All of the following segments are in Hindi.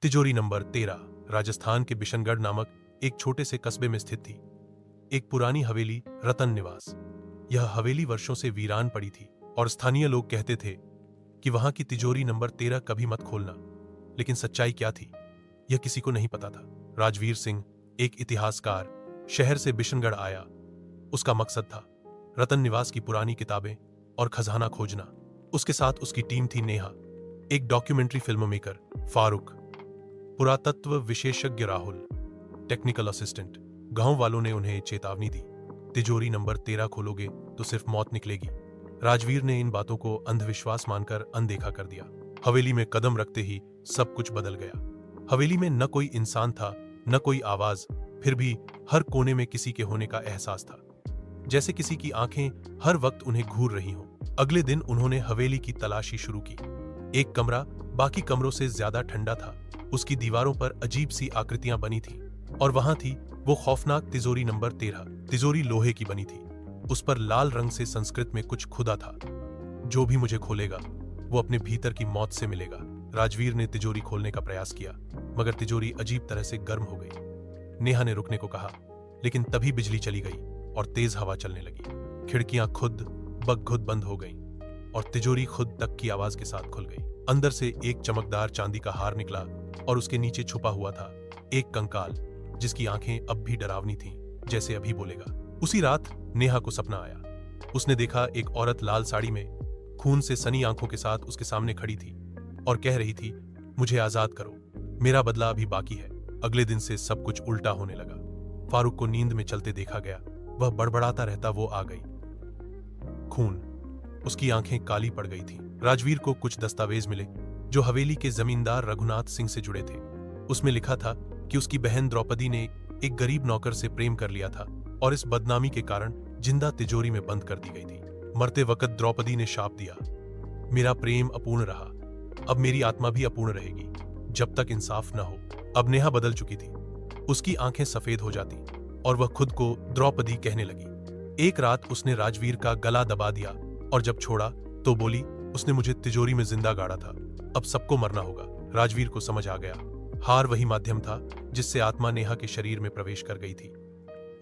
तिजोरी नंबर 13 राजस्थान के बिशनगढ़ नामक एक छोटे से कस्बे में स्थित थी। एक पुरानी हवेली, रतन निवास। यह हवेली वर्षों से वीरान पड़ी थी और स्थानीय लोग कहते थे कि वहां की तिजोरी नंबर 13 कभी मत खोलना। लेकिन सच्चाई क्या थी, यह किसी को नहीं पता था। राजवीर सिंह, एक इतिहासकार, शहर से बिशनगढ़ आया। उसका मकसद था रतन निवास की पुरानी किताबें और खजाना खोजना। उसके साथ उसकी टीम थी नेहा, एक डॉक्यूमेंट्री फिल्म मेकर, फारूक, पुरातत्व विशेषज्ञ राहुल, टेक्निकल असिस्टेंट। गांव वालों ने उन्हें चेतावनी दी, तिजोरी नंबर 13 खोलोगे तो सिर्फ मौत निकलेगी। राजवीर ने इन बातों को अंधविश्वास मानकर अनदेखा कर दिया। हवेली में कदम रखते ही सब कुछ बदल गया। हवेली में न कोई इंसान था, न कोई आवाज, फिर भी हर कोने में किसी के होने का एहसास था, जैसे किसी की आंखें हर वक्त उन्हें घूर रही हों। अगले दिन उन्होंने हवेली की तलाशी शुरू की। एक कमरा बाकी कमरों से ज्यादा ठंडा था। उसकी दीवारों पर अजीब सी आकृतियां बनी थीं और वहां थी वो खौफनाक तिजोरी नंबर 13। तिजोरी लोहे की बनी थी। उस पर लाल रंग से संस्कृत में कुछ खुदा था, जो भी मुझे खोलेगा वो अपने भीतर की मौत से मिलेगा। राजवीर ने तिजोरी खोलने का प्रयास किया, मगर तिजोरी अजीब तरह से गर्म हो गई। नेहा ने रुकने को कहा, लेकिन तभी बिजली चली गई और तेज हवा चलने लगी। खिड़कियां खुद ब खुद बंद हो गईं और तिजोरी खुद तक की आवाज के साथ खुल गई। अंदर से एक चमकदार चांदी का हार निकला और उसके नीचे छुपा हुआ था एक कंकाल, जिसकी आंखें अब भी डरावनी थीं, जैसे अभी बोलेगा। उसी रात नेहा को सपना आया। उसने देखा एक औरत लाल साड़ी में, खून से सनी आंखों के साथ उसके सामने खड़ी थी और कह रही थी, मुझे आजाद करो, मेरा बदला अभी बाकी है। अगले दिन से सब कुछ उल्टा होने लगा। फारूक को नींद में चलते देखा गया। वह बड़बड़ाता रहता, वो आ गई। खून, उसकी आंखें काली पड़ गई थीं। राजवीर को कुछ दस्तावेज मिले जो हवेली के जमींदार रघुनाथ सिंह से जुड़े थे। उसमें लिखा था कि उसकी बहन द्रौपदी ने एक गरीब नौकर से प्रेम कर लिया था और इस बदनामी के कारण जिंदा तिजोरी में बंद कर दी गई थी। मरते वक्त द्रौपदी ने शाप दिया, मेरा प्रेम अपूर्ण रहा, अब मेरी आत्मा भी अपूर्ण रहेगी जब तक इंसाफ न हो। अब नेहा बदल चुकी थी। उसकी आंखें सफेद हो जाती और वह खुद को द्रौपदी कहने लगी। एक रात उसने राजवीर का गला दबा दिया और जब छोड़ा तो बोली, उसने मुझे तिजोरी में जिंदा गाड़ा था, अब सबको मरना होगा। राजवीर को समझ आ गया, हार वही माध्यम था जिससे आत्मा नेहा के शरीर में प्रवेश कर गई थी।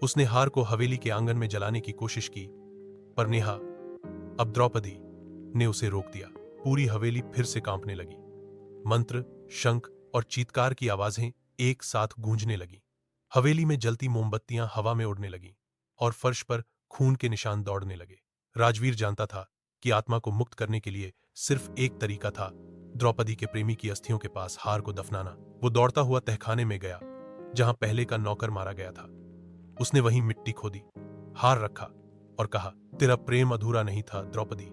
उसने हार को हवेली के आंगन में जलाने की कोशिश की, पर नेहा, अब द्रौपदी, ने उसे रोक दिया। पूरी हवेली फिर से कांपने लगी। मंत्र, शंख और चीत्कार की आवाजें एक साथ गूंजने लगी। हवेली में जलती मोमबत्तियां हवा में उड़ने लगीं और फर्श पर खून के निशान दौड़ने लगे। राजवीर जानता था कि आत्मा को मुक्त करने के लिए सिर्फ एक तरीका था, द्रौपदी के प्रेमी की अस्थियों के पास हार को दफनाना। वो दौड़ता हुआ तहखाने में गया जहां पहले का नौकर मारा गया था। उसने वहीं मिट्टी खोदी, हार रखा और कहा, तेरा प्रेम अधूरा नहीं था द्रौपदी,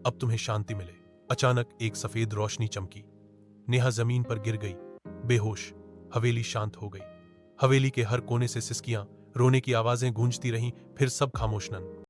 अब तुम्हें शांति मिले। अचानक एक सफेद रोशनी चमकी। नेहा जमीन पर गिर गई, बेहोश। हवेली शांत हो गई। हवेली के हर कोने से सिसकियां, रोने की आवाजें गूंजती रहीं, फिर सब खामोश नन।